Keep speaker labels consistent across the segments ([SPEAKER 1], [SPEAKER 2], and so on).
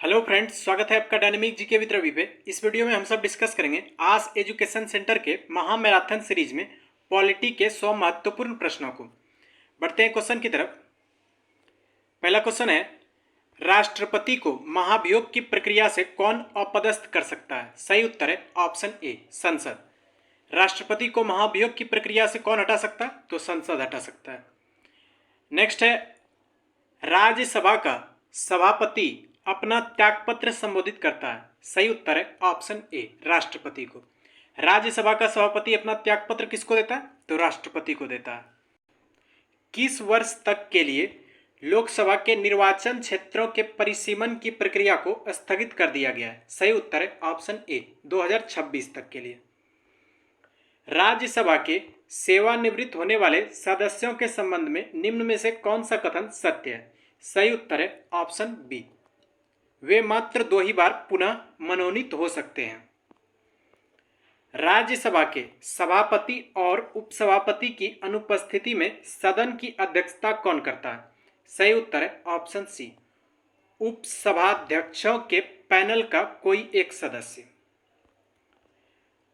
[SPEAKER 1] Hello friends, स्वागत है आपका डायनेमिक जीके विद रवि पे। इस वीडियो में हम सब डिस्कस करेंगे आस एजुकेशन सेंटर के महा मैराथन सीरीज में पॉलिटी के 100 महत्वपूर्ण प्रश्नों को। बढ़ते हैं क्वेश्चन की तरफ। पहला क्वेश्चन है, राष्ट्रपति को महाभियोग की प्रक्रिया से कौन अपदस्थ कर सकता है? सही उत्तर है ऑप्शन ए, संसद। राष्ट्रपति को महाभियोग की प्रक्रिया से कौन हटा सकता है? तो संसद हटा सकता है। नेक्स्ट है, राज्यसभा का सभापति अपना त्यागपत्र संबोधित करता है। सही उत्तर है ऑप्शन ए, राष्ट्रपति को। राज्यसभा का सभापति अपना त्यागपत्र किसको देता है? तो राष्ट्रपति को देता है। किस वर्ष तक के लिए लोकसभा के निर्वाचन क्षेत्रों के परिसीमन की प्रक्रिया को स्थगित कर दिया गया है? सही उत्तर है ऑप्शन ए, 2026 तक के लिए। राज्यसभा के सेवानिवृत्त होने वाले सदस्यों के संबंध में निम्न में से कौन सा कथन सत्य है? सही उत्तर है ऑप्शन बी, वे मात्र 2 ही बार पुनः मनोनीत हो सकते हैं। राज्यसभा के सभापति और उपसभापति की अनुपस्थिति में सदन की अध्यक्षता कौन करता है? सही उत्तर है ऑप्शन सी, उपसभाध्यक्षों के पैनल का कोई एक सदस्य।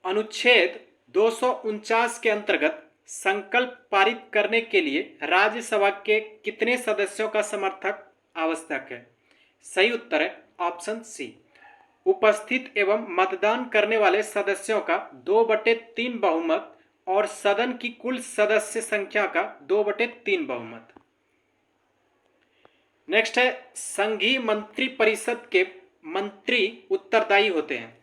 [SPEAKER 1] अनुच्छेद 249 के अंतर्गत संकल्प पारित करने के लिए राज्यसभा के कितने सदस्यों का समर्थक आवश्यक है? सही उत्तर है ऑप्शन सी, उपस्थित एवं मतदान करने वाले सदस्यों का 2/3 बहुमत और सदन की कुल सदस्य संख्या का 2/3 बहुमत। नेक्स्ट है, संघीय मंत्रिपरिषद के मंत्री उत्तरदायी होते हैं।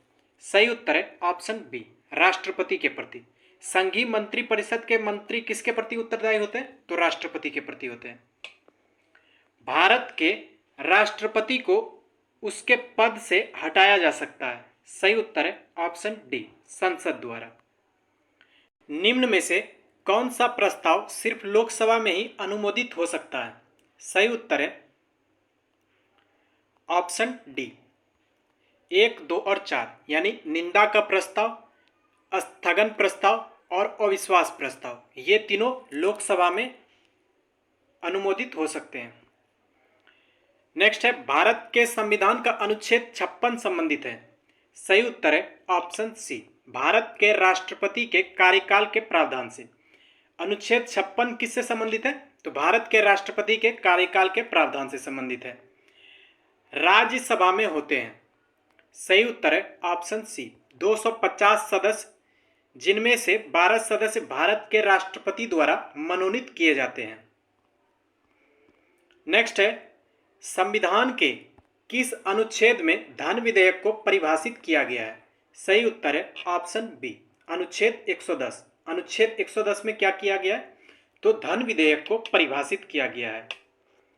[SPEAKER 1] सही उत्तर है ऑप्शन बी, राष्ट्रपति के प्रति। संघीय मंत्रिपरिषद के मंत्री किसके प्रति उत्तरदायी होते हैं? तो राष्ट्रपति के प्रति होते हैं। भारत के राष्ट्रपति को उसके पद से हटाया जा सकता है। सही उत्तर है ऑप्शन डी, संसद द्वारा। निम्न में से कौन सा प्रस्ताव सिर्फ लोकसभा में ही अनुमोदित हो सकता है? सही उत्तर है ऑप्शन डी, 1, 2 और 4, यानी निंदा का प्रस्ताव, स्थगन प्रस्ताव और अविश्वास प्रस्ताव, ये तीनों लोकसभा में अनुमोदित हो सकते हैं। नेक्स्ट है, भारत के संविधान का अनुच्छेद 56 संबंधित है। सही उत्तर है ऑप्शन सी, भारत के राष्ट्रपति के कार्यकाल के प्रावधान से। अनुच्छेद 56 किससे संबंधित है? तो भारत के राष्ट्रपति के कार्यकाल के प्रावधान से संबंधित है। राज्यसभा में होते हैं। सही उत्तर है ऑप्शन सी, 250 सदस्य, जिनमें से 12 सदस्य भारत के राष्ट्रपति द्वारा मनोनीत किए जाते हैं। नेक्स्ट है, संविधान के किस अनुच्छेद में धन विधेयक को परिभाषित किया गया है? सही उत्तर है ऑप्शन बी, अनुच्छेद 110। अनुच्छेद 110 में क्या किया गया है? तो धन विधेयक को परिभाषित किया गया है।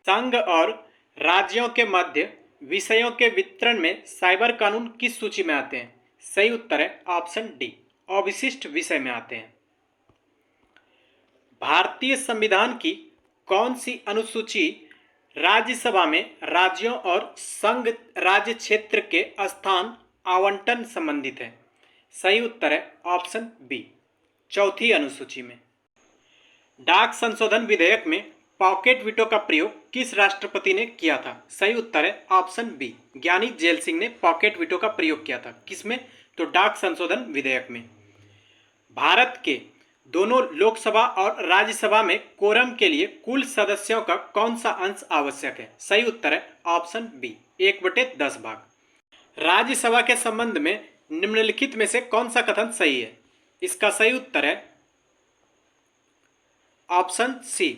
[SPEAKER 1] संघ और राज्यों के मध्य विषयों के वितरण में साइबर कानून किस सूची में आते हैं? सही उत्तर है ऑप्शन डी, अविशिष्ट विषय में आते हैं। भारतीय संविधान की कौन सी अनुसूची राज्यसभा में राज्यों और संघ राज्य क्षेत्र के स्थान आवंटन संबंधित है? सही उत्तर है ऑप्शन बी, चौथी अनुसूची में। डाक संशोधन विधेयक में पॉकेट वीटो का प्रयोग किस राष्ट्रपति ने किया था? सही उत्तर है ऑप्शन बी, ज्ञानी जेल सिंह ने पॉकेट वीटो का प्रयोग किया था। किसमें? तो डाक संशोधन विधेयक में। भारत के दोनों लोकसभा और राज्यसभा में कोरम के लिए कुल सदस्यों का कौन सा अंश आवश्यक है? सही उत्तर है ऑप्शन बी, 1/10 भाग। राज्यसभा के संबंध में निम्नलिखित में से कौन सा कथन सही है? इसका सही उत्तर है ऑप्शन सी,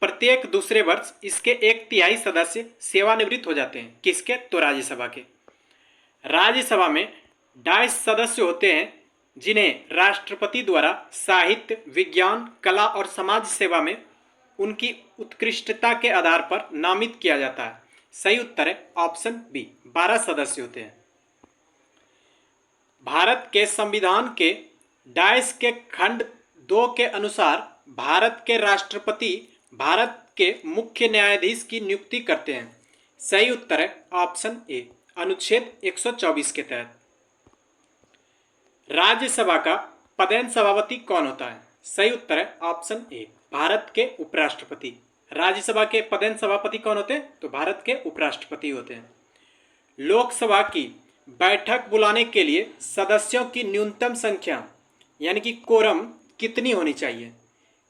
[SPEAKER 1] प्रत्येक दूसरे वर्ष इसके 1/3 सदस्य सेवानिवृत्त हो जाते हैं। किसके? तो राज्यसभा के। राज्यसभा में 22 सदस्य होते हैं, जिन्हें राष्ट्रपति द्वारा साहित्य, विज्ञान, कला और समाज सेवा में उनकी उत्कृष्टता के आधार पर नामित किया जाता है। सही उत्तर है ऑप्शन बी, 12 सदस्य होते हैं। भारत के संविधान के 22 के खंड 2 के अनुसार भारत के राष्ट्रपति भारत के मुख्य न्यायाधीश की नियुक्ति करते हैं। सही उत्तर है ऑप्शन ए, अनुच्छेद 124 के तहत। राज्यसभा का पदेन सभापति कौन होता है? सही उत्तर है ऑप्शन ए, भारत के उपराष्ट्रपति। राज्यसभा के पदेन सभापति कौन होते हैं? तो भारत के उपराष्ट्रपति होते हैं। लोकसभा की बैठक बुलाने के लिए सदस्यों की न्यूनतम संख्या यानी कि कोरम कितनी होनी चाहिए?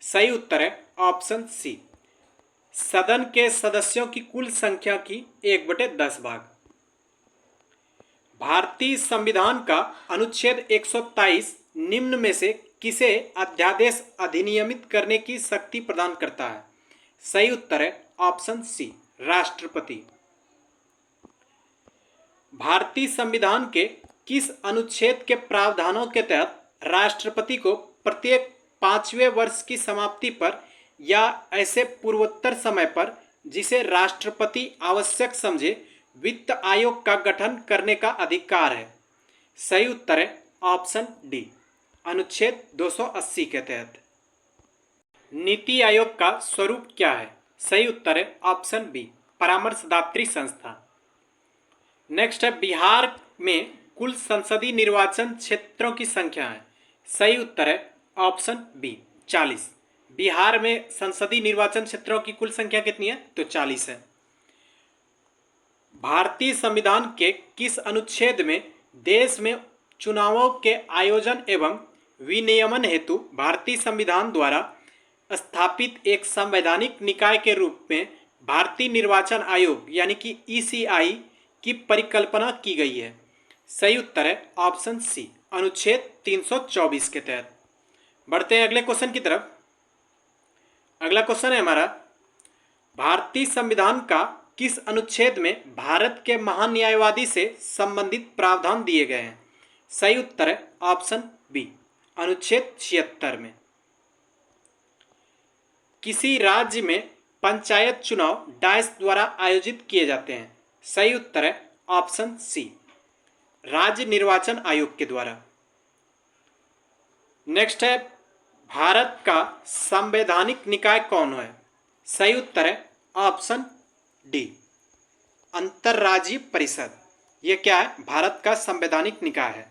[SPEAKER 1] सही उत्तर है ऑप्शन सी, सदन के सदस्यों की कुल संख्या की 1/10 भाग। भारतीय संविधान का अनुच्छेद 123 निम्न में से किसे अध्यादेश अधिनियमित करने की शक्ति प्रदान करता है? सही उत्तर है ऑप्शन सी, राष्ट्रपति। भारतीय संविधान के किस अनुच्छेद के प्रावधानों के तहत राष्ट्रपति को प्रत्येक 5वें वर्ष की समाप्ति पर या ऐसे पूर्वोत्तर समय पर जिसे राष्ट्रपति आवश्यक समझे वित्त आयोग का गठन करने का अधिकार है? सही उत्तर है ऑप्शन डी, अनुच्छेद 280 के तहत। नीति आयोग का स्वरूप क्या है? सही उत्तर है ऑप्शन बी, परामर्शदात्री संस्था। नेक्स्ट है बिहार में कुल संसदीय निर्वाचन क्षेत्रों की संख्या है? सही उत्तर है ऑप्शन बी, 40। बिहार में संसदीय निर्वाचन क्षेत्रों की कुल संख्या कितनी है? तो 40 है। भारतीय संविधान के किस अनुच्छेद में देश में चुनावों के आयोजन एवं विनियमन हेतु भारतीय संविधान द्वारा स्थापित एक संवैधानिक निकाय के रूप में भारतीय निर्वाचन आयोग यानी कि ईसीआई की परिकल्पना की गई है? सही उत्तर है ऑप्शन सी, अनुच्छेद 324 के तहत। बढ़ते हैं अगले क्वेश्चन की तरफ। अगला क्वेश्चन है हमारा, भारतीय संविधान का किस अनुच्छेद में भारत के महान्यायवादी से संबंधित प्रावधान दिए गए हैं? सही उत्तर है ऑप्शन बी, अनुच्छेद 76 में। किसी राज्य में पंचायत चुनाव डाइस द्वारा आयोजित किए जाते हैं? सही उत्तर है ऑप्शन सी, राज्य निर्वाचन आयोग के द्वारा। नेक्स्ट है, भारत का संवैधानिक निकाय कौन है? सही उत्तर है ऑप्शन डी, अंतरराज्यीय परिषद। यह क्या है? भारत का संवैधानिक निकाय है।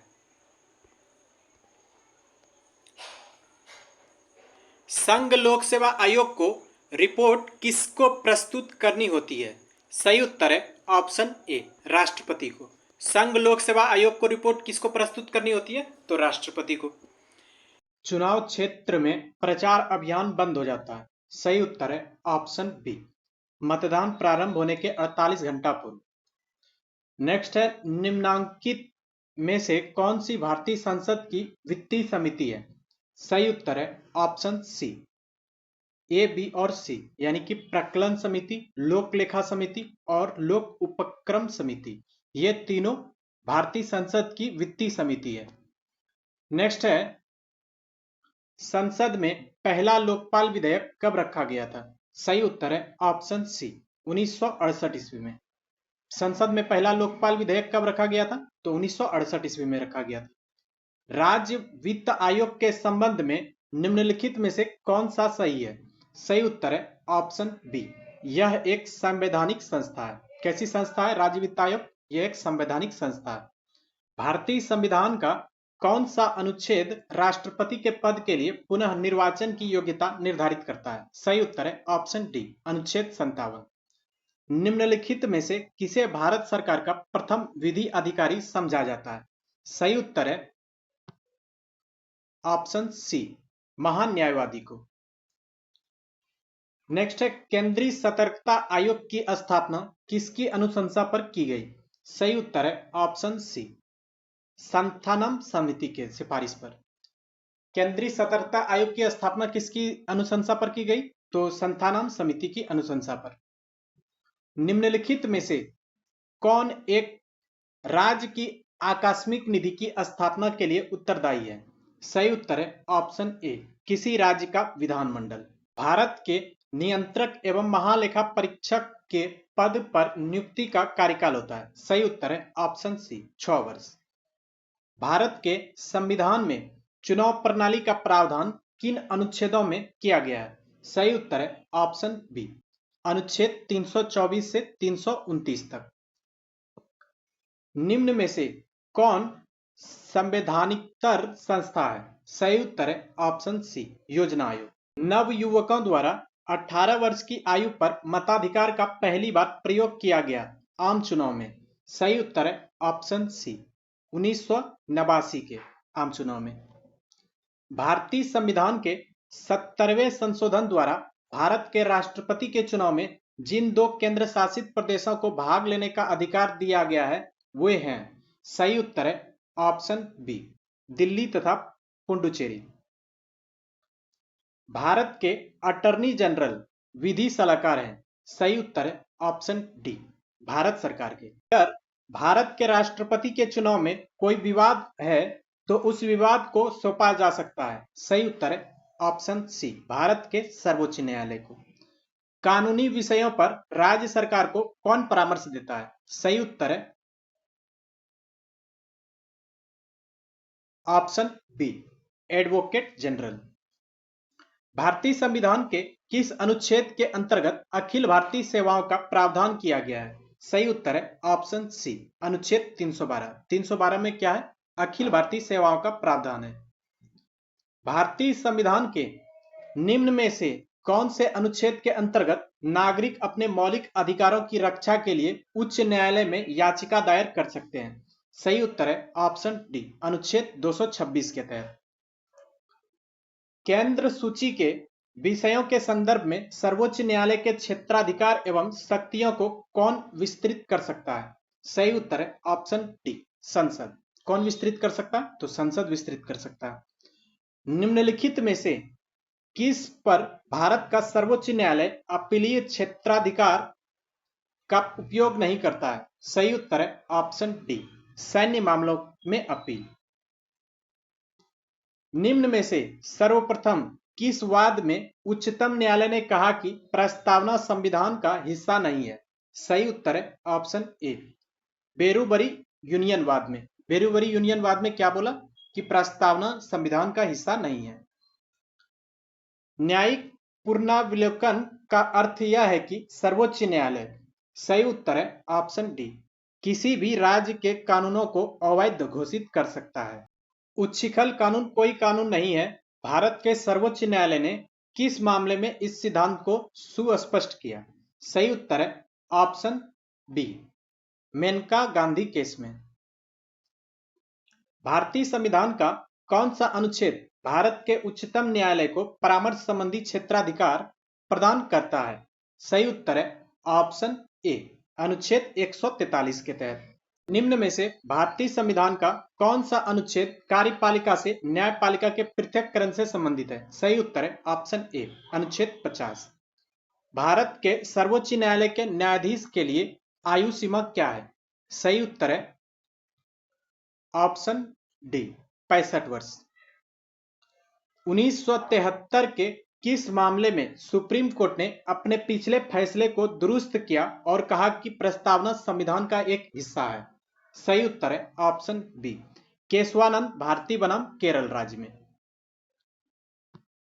[SPEAKER 1] संघ लोक सेवा आयोग को रिपोर्ट किसको प्रस्तुत करनी होती है? सही उत्तर है ऑप्शन ए, राष्ट्रपति को। संघ लोक सेवा आयोग को रिपोर्ट किसको प्रस्तुत करनी होती है? तो राष्ट्रपति को। चुनाव क्षेत्र में प्रचार अभियान बंद हो जाता है? सही उत्तर है ऑप्शन बी, मतदान प्रारंभ होने के 48 घंटा पूर्व। नेक्स्ट है, निम्नांकित में से कौन सी भारतीय संसद की वित्तीय समिति है? सही उत्तर है ऑप्शन सी, ए, बी और सी, यानी कि प्रकलन समिति, लोक लेखा समिति और लोक उपक्रम समिति। ये तीनों भारतीय संसद की वित्तीय समिति है। नेक्स्ट है, संसद में पहला लोकपाल विधेयक कब रखा गया था? सही उत्तर है ऑप्शन सी, 1968 ईस्वी में। संसद में पहला लोकपाल विधेयक कब रखा गया था? तो 1968 ईस्वी में रखा गया था। राज्य वित्त आयोग के संबंध में निम्नलिखित में से कौन सा सही है? सही उत्तर है ऑप्शन बी, यह एक संवैधानिक संस्था है। कैसी संस्था है राज्य वित्त आयोग? यह एक संवैधानिक संस्था है। भारतीय संविधान का कौन सा अनुच्छेद राष्ट्रपति के पद के लिए पुनः निर्वाचन की योग्यता निर्धारित करता है? सही उत्तर है ऑप्शन डी, अनुच्छेद 57। निम्नलिखित में से किसे भारत सरकार का प्रथम विधि अधिकारी समझा जाता है? सही उत्तर है ऑप्शन सी, महान्यायवादी को। नेक्स्ट है, केंद्रीय सतर्कता आयोग की स्थापना किसकी अनुशंसा पर की गई? सही उत्तर है ऑप्शन सी, संथानम समिति के सिफारिश पर। केंद्रीय सतर्कता आयोग की स्थापना किसकी अनुशंसा पर की गई? तो संथानम समिति की अनुशंसा पर। निम्नलिखित में से कौन एक राज्य की आकस्मिक निधि की स्थापना के लिए उत्तरदायी है? सही उत्तर है ऑप्शन ए, किसी राज्य का विधानमंडल। भारत के नियंत्रक एवं महालेखा परीक्षक के पद पर नियुक्ति का कार्यकाल होता है? सही उत्तर है ऑप्शन सी, 6 वर्ष। भारत के संविधान में चुनाव प्रणाली का प्रावधान किन अनुच्छेदों में किया गया है? सही उत्तर है ऑप्शन बी, अनुच्छेद 324 से 329 तक। निम्न में से कौन संवैधानिकतर संस्था है? सही उत्तर है ऑप्शन सी, योजना आयोग। नव युवकों द्वारा 18 वर्ष की आयु पर मताधिकार का पहली बार प्रयोग किया गया आम चुनाव में? सही उत्तर है ऑप्शन सी 1989 के आम चुनाव में। भारतीय संविधान के 70वें संशोधन द्वारा भारत के राष्ट्रपति के चुनाव में जिन दो केंद्र शासित प्रदेशों को भाग लेने का अधिकार दिया गया है वे हैं। सही उत्तर है ऑप्शन बी दिल्ली तथा पुडुचेरी। भारत के अटॉर्नी जनरल विधि सलाहकार हैं। सही उत्तर है ऑप्शन डी भारत सरकार के। अगर भारत के राष्ट्रपति के चुनाव में कोई विवाद है तो उस विवाद को सौंपा जा सकता है। सही उत्तर है ऑप्शन सी भारत के सर्वोच्च न्यायालय को। कानूनी विषयों पर राज्य सरकार को कौन परामर्श देता है? सही उत्तर है ऑप्शन बी एडवोकेट जनरल। भारतीय संविधान के किस अनुच्छेद के अंतर्गत अखिल भारतीय सेवाओं का प्रावधान किया गया है? सही उत्तर है ऑप्शन सी अनुच्छेद 312। 312 में क्या है? अखिल भारतीय सेवाओं का प्रावधान है। भारतीय संविधान के निम्न में से कौन से अनुच्छेद के अंतर्गत नागरिक अपने मौलिक अधिकारों की रक्षा के लिए उच्च न्यायालय में याचिका दायर कर सकते हैं? सही उत्तर है ऑप्शन डी अनुच्छेद 226 के तहत। केंद्र सूची के विषयों के संदर्भ में सर्वोच्च न्यायालय के क्षेत्राधिकार एवं शक्तियों को कौन विस्तृत कर सकता है? सही उत्तर है ऑप्शन डी संसद। कौन विस्तृत कर सकता है? तो संसद विस्तृत कर सकता है। निम्नलिखित में से किस पर भारत का सर्वोच्च न्यायालय अपीलीय क्षेत्राधिकार का उपयोग नहीं करता है? सही उत्तर है ऑप्शन डी सैन्य मामलों में अपील। निम्न में से सर्वप्रथम किस वाद में उच्चतम न्यायालय ने कहा कि प्रस्तावना संविधान का हिस्सा नहीं है? सही उत्तर है ऑप्शन ए बेरूबरी यूनियन वाद में। बेरूबरी यूनियन वाद में क्या बोला कि प्रस्तावना संविधान का हिस्सा नहीं है। न्यायिक पुनरावलोकन का अर्थ यह है कि सर्वोच्च न्यायालय। सही उत्तर है ऑप्शन डी किसी भी राज्य के कानूनों को अवैध घोषित कर सकता है। उच्छिखल कानून कोई कानून नहीं है। भारत के सर्वोच्च न्यायालय ने किस मामले में इस सिद्धांत को सुस्पष्ट किया? सही उत्तर है option B Menaka Gandhi case में। भारतीय संविधान का कौन सा अनुच्छेद भारत के उच्चतम न्यायालय को परामर्श संबंधी क्षेत्राधिकार प्रदान करता है? सही उत्तर है ऑप्शन ए अनुच्छेद 143 के तहत। निम्न में से भारतीय संविधान का कौन सा अनुच्छेद कार्यपालिका से न्यायपालिका के पृथक्करण से संबंधित है? सही उत्तर है ऑप्शन ए अनुच्छेद 50। भारत के सर्वोच्च न्यायालय के न्यायाधीश के लिए आयु सीमा क्या है? सही उत्तर है ऑप्शन डी 65 वर्ष। 1973 के किस मामले में सुप्रीम कोर्ट ने अपने पिछले फैसले को दुरुस्त किया और कहा कि प्रस्तावना संविधान का एक हिस्सा है? सही उत्तर है ऑप्शन बी केशवानंद भारती बनाम केरल राज्य में।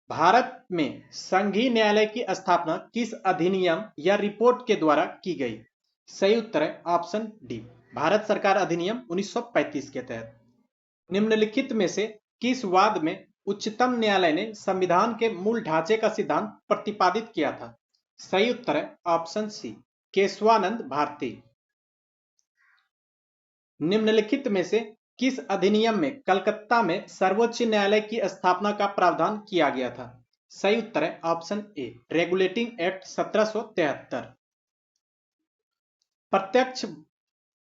[SPEAKER 1] भारत में संघीय न्यायालय की स्थापना किस अधिनियम या रिपोर्ट के द्वारा की गई? सही उत्तर है ऑप्शन डी भारत सरकार अधिनियम 1935 के तहत। निम्नलिखित में से किस वाद में उच्चतम न्यायालय ने संविधान के मूल ढांचे का सिद्धांत प्रतिपादित किया था? सही उत्तर है ऑप्शन सी केशवानंद भारती। निम्नलिखित में से किस अधिनियम में कलकत्ता में सर्वोच्च न्यायालय की स्थापना का प्रावधान किया गया था? सही उत्तर है ऑप्शन ए रेगुलेटिंग एक्ट 1773। प्रत्यक्ष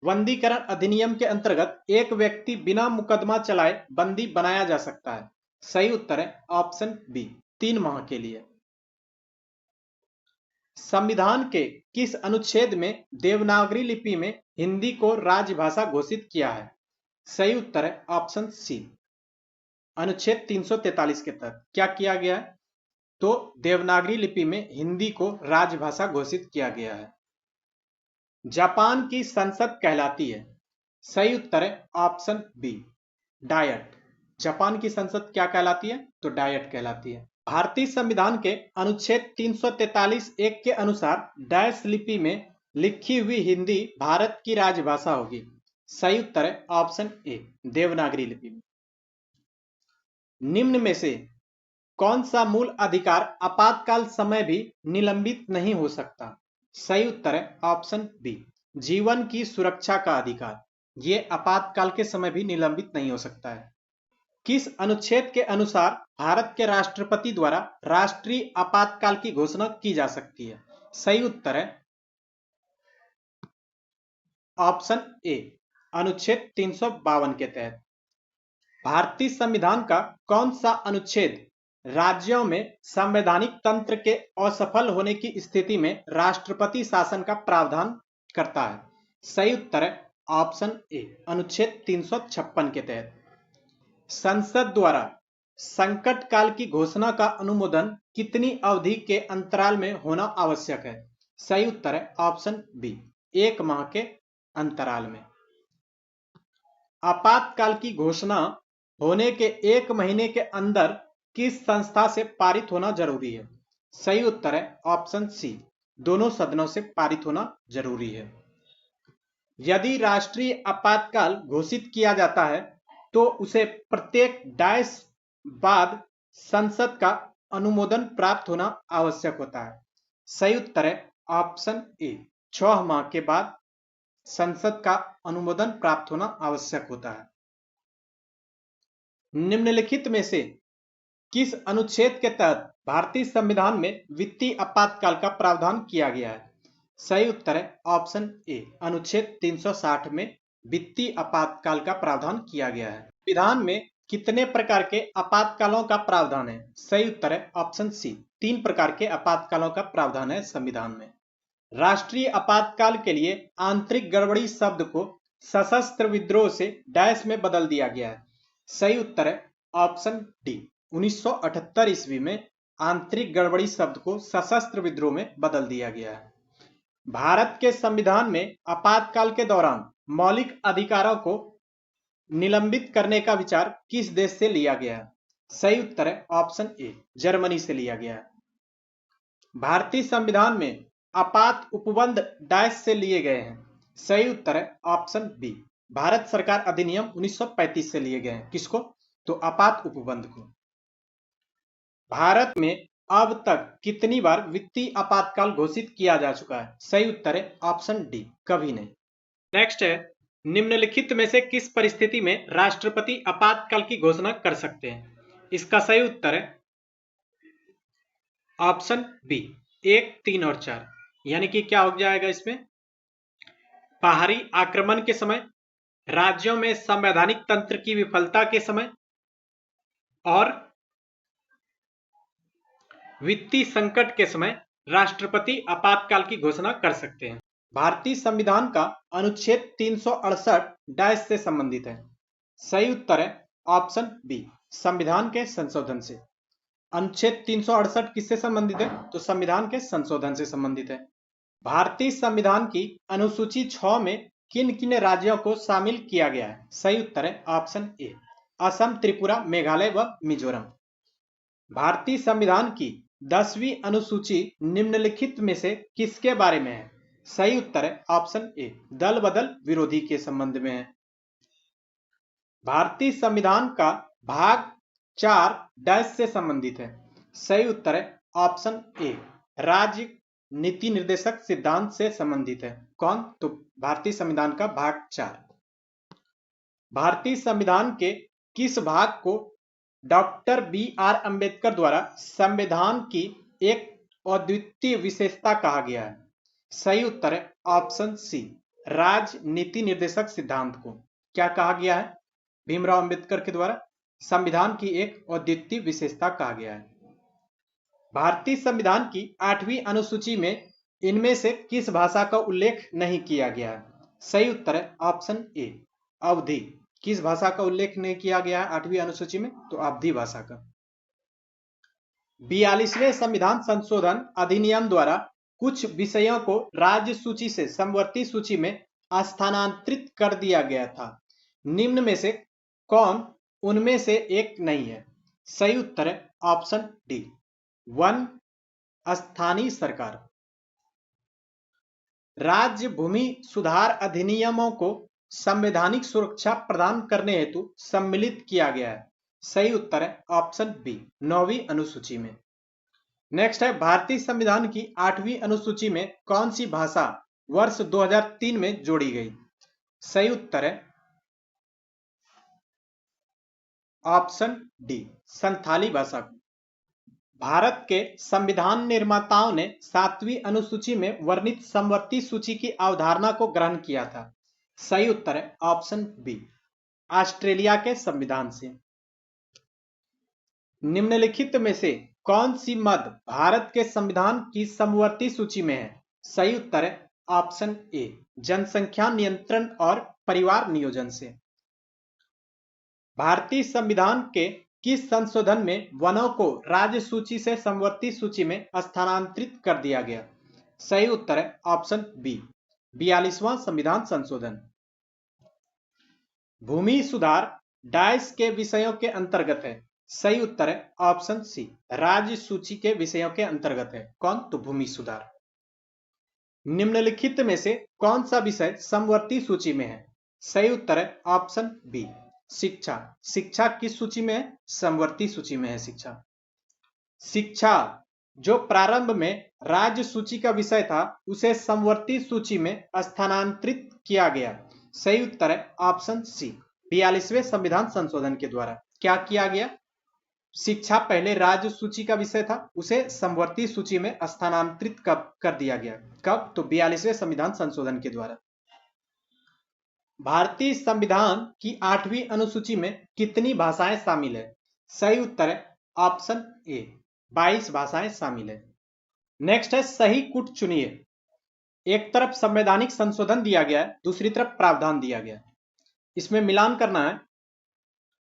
[SPEAKER 1] बंदीकरण अधिनियम के अंतर्गत एक व्यक्ति बिना मुकदमा चलाए बंदी बनाया जा सकता है? सही उत्तर है ऑप्शन बी 3 माह के लिए। संविधान के किस अनुच्छेद में देवनागरी लिपि में हिंदी को राजभाषा घोषित किया है? सही उत्तर है ऑप्शन सी अनुच्छेद 343 के तहत। क्या किया गया है? तो देवनागरी लिपि में हिंदी को राजभाषा घोषित किया गया है। जापान की संसद कहलाती है? सही उत्तर है ऑप्शन बी डायट। जापान की संसद क्या कहलाती है? तो डायट कहलाती है। भारतीय संविधान के अनुच्छेद 343 एक के अनुसार डैश लिपि में लिखी हुई हिंदी भारत की राजभाषा होगी? सही उत्तर है ऑप्शन ए देवनागरी लिपि में। निम्न में से कौन सा मूल अधिकार आपातकाल समय भी निलंबित नहीं हो सकता? सही उत्तर है ऑप्शन बी जीवन की सुरक्षा का अधिकार, ये आपातकाल के समय भी निलंबित नहीं हो सकता है। किस अनुच्छेद के अनुसार भारत के राष्ट्रपति द्वारा राष्ट्रीय आपातकाल की घोषणा की जा सकती है? सही उत्तर है ऑप्शन ए, अनुच्छेद 352 के तहत। भारतीय संविधान का कौन सा अनुच्छेद राज्यों में संवैधानिक तंत्र के असफल होने की स्थिति में राष्ट्रपति शासन का प्रावधान करता है? सही उत्तर है ऑप्शन ए, अनुच्छेद 356 के तहत। संसद द्वारा संकट काल की घोषणा का अनुमोदन कितनी अवधि के अंतराल में होना आवश्यक है? सही उत्तर है ऑप्शन बी, 1 माह के अंतराल में। आपातकाल की घोषणा होने के 1 महीने के अंदर किस संस्था से पारित होना जरूरी है? सही उत्तर है ऑप्शन सी, दोनों सदनों से पारित होना जरूरी है। यदि राष्ट्रीय आपातकाल घोषित किया जाता है तो उसे प्रत्येक डैश बाद संसद का अनुमोदन प्राप्त होना आवश्यक होता है? सही उत्तर है ऑप्शन ए, 6 माह के बाद संसद का अनुमोदन प्राप्त होना आवश्यक होता है। निम्नलिखित में से किस अनुच्छेद के तहत भारतीय संविधान में वित्तीय आपातकाल का प्रावधान किया गया है? सही उत्तर है ऑप्शन ए, अनुच्छेद 360 में वित्तीय आपातकाल का प्रावधान किया गया है। संविधान में कितने प्रकार के आपातकालों का प्रावधान है? सही उत्तर है ऑप्शन सी, 3 प्रकार के आपातकालों का प्रावधान है संविधान में। राष्ट्रीय आपातकाल के लिए आंतरिक गड़बड़ी शब्द को सशस्त्र विद्रोह से डैश में बदल दिया गया है? सही उत्तर है ऑप्शन डी, 1978 ईस्वी में आंतरिक गड़बड़ी शब्द को सशस्त्र विद्रोह में बदल दिया गया है। भारत के संविधान में आपातकाल के दौरान मौलिक अधिकारों को निलंबित करने का विचार किस देश से लिया गया है? सही उत्तर है ऑप्शन ए, जर्मनी से लिया गया है। भारतीय संविधान में आपात उपबंध डैश से लिए गए हैं? सही उत्तर है ऑप्शन बी, भारत सरकार अधिनियम 1935 से लिए गए हैं। किसको? तो आपात उपबंध को। भारत में अब तक कितनी बार वित्तीय आपातकाल घोषित किया जा चुका है? सही उत्तर है ऑप्शन डी, कभी नहीं। नेक्स्ट है, निम्नलिखित में से किस परिस्थिति में राष्ट्रपति आपातकाल की घोषणा कर सकते हैं? इसका सही उत्तर है ऑप्शन बी, 1, 3 और 4। यानी कि क्या हो जाएगा इसमें? बाहरी आक्रमण के समय, राज्यों में संवैधानिक तंत्र की विफलता के समय और वित्तीय संकट के समय राष्ट्रपति आपातकाल की घोषणा कर सकते हैं। भारतीय संविधान का अनुच्छेद 368 डैश से संबंधित है? सही उत्तर है ऑप्शन बी, संविधान के संशोधन से। अनुच्छेद 368 किससे संबंधित है? तो संविधान के संशोधन से संबंधित है। भारतीय संविधान की अनुसूची 6 में किन किन राज्यों को शामिल किया गया है? सही उत्तर है ऑप्शन ए, असम, त्रिपुरा, मेघालय व मिजोरम। भारतीय संविधान की 10वीं अनुसूची निम्नलिखित में से किसके बारे में है? सही उत्तर है ऑप्शन ए, दल बदल विरोधी के संबंध में है। भारतीय संविधान का भाग 4 डैश से संबंधित है? सही उत्तर है ऑप्शन ए, राज्य नीति निर्देशक सिद्धांत से संबंधित है। कौन? तो भारतीय संविधान का भाग 4। भारतीय संविधान के किस भाग को डॉक्टर बी.आर. अंबेडकर द्वारा संविधान की एक अद्वितीय विशेषता कहा गया है? सही उत्तर है ऑप्शन सी, राज्य नीति निर्देशक सिद्धांत को क्या कहा गया है? भीमराव अंबेडकर के द्वारा संविधान की एक अद्वितीय विशेषता कहा गया है। भारतीय संविधान की 8वीं अनुसूची में इनमें से किस भाषा का उल्लेख नहीं किया गया है? सही उत्तर है ऑप्शन ए, अवधी। किस भाषा का उल्लेख नहीं किया गया है 8वीं अनुसूची में? तो अवधी भाषा का। 42वें संविधान संशोधन अधिनियम द्वारा कुछ विषयों को राज्य सूची से समवर्ती सूची में स्थानांतरित कर दिया गया था। निम्न में से कौन उनमें से एक नहीं है? सही उत्तर है ऑप्शन डी, वन स्थानीय सरकार। राज्य भूमि सुधार अधिनियमों को संवैधानिक सुरक्षा प्रदान करने हेतु सम्मिलित किया गया है? सही उत्तर है ऑप्शन बी, 9वीं अनुसूची में। नेक्स्ट है, भारतीय संविधान की 8वीं अनुसूची में कौन सी भाषा वर्ष 2003 में जोड़ी गई? सही उत्तर है ऑप्शन डी, संथाली भाषा को। भारत के संविधान निर्माताओं ने 7वीं अनुसूची में वर्णित समवर्ती सूची की अवधारणा को ग्रहण किया था। सही उत्तर है ऑप्शन बी, ऑस्ट्रेलिया के संविधान से। निम्नलिखित में से कौन सी मद भारत के संविधान की समवर्ती सूची में है? सही उत्तर है ऑप्शन ए, जनसंख्या नियंत्रण और परिवार नियोजन से। भारतीय संविधान के किस संशोधन में वनों को राज्य सूची से समवर्ती सूची में स्थानांतरित कर दिया गया? सही उत्तर है ऑप्शन बी, 42वां संविधान संशोधन। भूमि सुधार डाइस के विषयों के अंतर्गत है? सही उत्तर है ऑप्शन सी, राज्य सूची के विषयों के अंतर्गत है। कौन? तो भूमि सुधार। निम्नलिखित में से कौन सा विषय समवर्ती सूची में है? सही उत्तर है ऑप्शन बी, शिक्षा। शिक्षा किस सूची में है? समवर्ती सूची में है शिक्षा। शिक्षा जो प्रारंभ में राज्य सूची का विषय था उसे समवर्ती सूची में स्थानांतरित किया गया। सही उत्तर है ऑप्शन सी, 42वें संविधान संशोधन के द्वारा। क्या किया गया? शिक्षा पहले राज्य सूची का विषय था, उसे समवर्ती सूची में स्थानांतरित कर दिया गया। कब? तो 42वें संविधान संशोधन के द्वारा। भारतीय संविधान की 8वीं अनुसूची में कितनी भाषाएं शामिल है? सही उत्तर है ऑप्शन ए, 22 भाषाएं शामिल है। नेक्स्ट है सही कूट चुनिए। एक तरफ संवैधानिक संशोधन दिया गया है, दूसरी तरफ प्रावधान दिया गया है, इसमें मिलान करना है।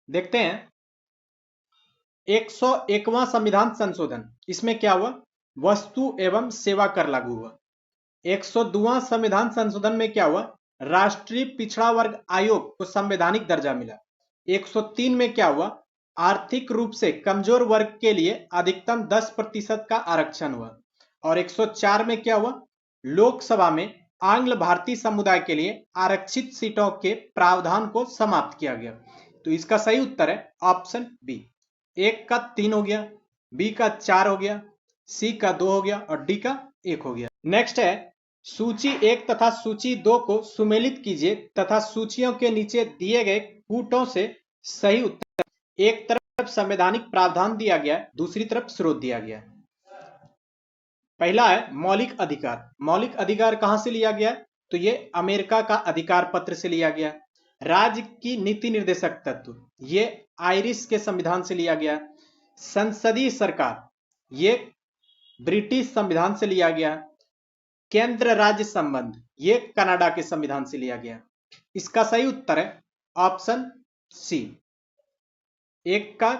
[SPEAKER 1] देखते हैं 101वां संविधान संशोधन, इसमें क्या हुआ? वस्तु एवं सेवा कर लागू हुआ। 102वां संविधान संशोधन में क्या हुआ? राष्ट्रीय पिछड़ा वर्ग आयोग को संवैधानिक दर्जा मिला। 103 में क्या हुआ? आर्थिक रूप से कमजोर वर्ग के लिए अधिकतम 10% का आरक्षण हुआ। और 104 में क्या हुआ? लोकसभा में आंग्ल भारतीय समुदाय के लिए आरक्षित सीटों के प्रावधान को समाप्त किया गया। तो इसका सही उत्तर है ऑप्शन बी, 1 का 3 हो गया, बी का 4 हो गया, सी का 2 हो गया और डी का 1 हो गया। नेक्स्ट है सूची 1 तथा सूची 2 को सुमेलित कीजिए तथा सूचियों के नीचे दिए गए कूटों से सही उत्तर। एक तरफ संवैधानिक प्रावधान दिया गया है, दूसरी तरफ स्रोत दिया गया है। पहला है मौलिक अधिकार। मौलिक अधिकार कहां से लिया गया है? तो ये अमेरिका का अधिकार पत्र से लिया गया। राज्य की नीति निर्देशक तत्व, ये आयरिश के संविधान से लिया गया। संसदीय सरकार, ये ब्रिटिश संविधान से लिया गया। केंद्र राज्य संबंध, ये कनाडा के संविधान से लिया गया। इसका सही उत्तर है ऑप्शन सी, 1 का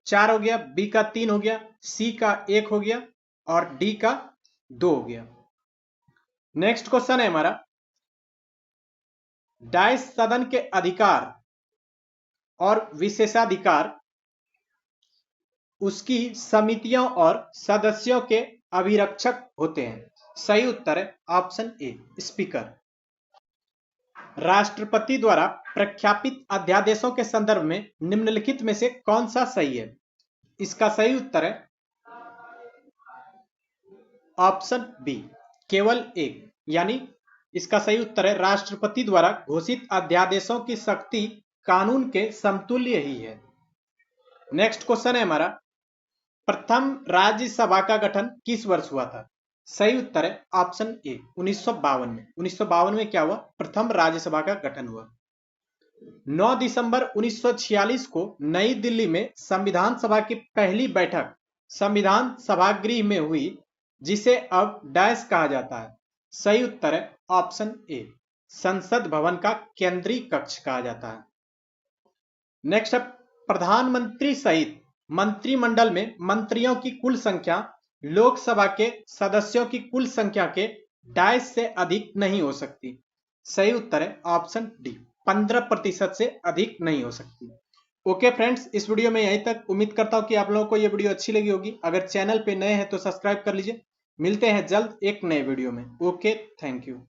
[SPEAKER 1] 4 हो गया, बी का 3 हो गया, सी का 1 हो गया और डी का 2 हो गया। नेक्स्ट क्वेश्चन है हमारा, डाइस सदन के अधिकार और विशेषाधिकार उसकी समितियों और सदस्यों के अभिरक्षक होते हैं। सही उत्तर है ऑप्शन ए, स्पीकर। राष्ट्रपति द्वारा प्रख्यापित अध्यादेशों के संदर्भ में निम्नलिखित में से कौन सा सही है? इसका सही उत्तर है ऑप्शन बी, केवल एक, यानी इसका सही उत्तर है राष्ट्रपति द्वारा घोषित अध्यादेशों की शक्ति कानून के समतुल्य ही है। नेक्स्ट क्वेश्चन है हमारा, प्रथम राज्यसभा का गठन किस वर्ष हुआ था? सही उत्तर है ऑप्शन ए, 1952 में। 1952 में क्या हुआ? प्रथम राज्यसभा का गठन हुआ। 9 दिसंबर 1946 को नई दिल्ली में संविधान सभा की पहली बैठक संविधान सभागृह में हुई, जिसे अब डायस कहा जाता है। सही उत्तर है ऑप्शन ए, संसद भवन का केंद्रीय कक्ष कहा जाता है। नेक्स्ट है, प्रधानमंत्री सहित मंत्रिमंडल में मंत्रियों की कुल संख्या लोकसभा के सदस्यों की कुल संख्या के 2.5 से अधिक नहीं हो सकती। सही उत्तर है ऑप्शन डी, 15% से अधिक नहीं हो सकती। ओके फ्रेंड्स, इस वीडियो में यहीं तक। उम्मीद करता हूं कि आप लोगों को यह वीडियो अच्छी लगी होगी। अगर चैनल पे नए हैं तो सब्सक्राइब कर लीजिए। मिलते हैं जल्द एक नए वीडियो में। Okay, thank you.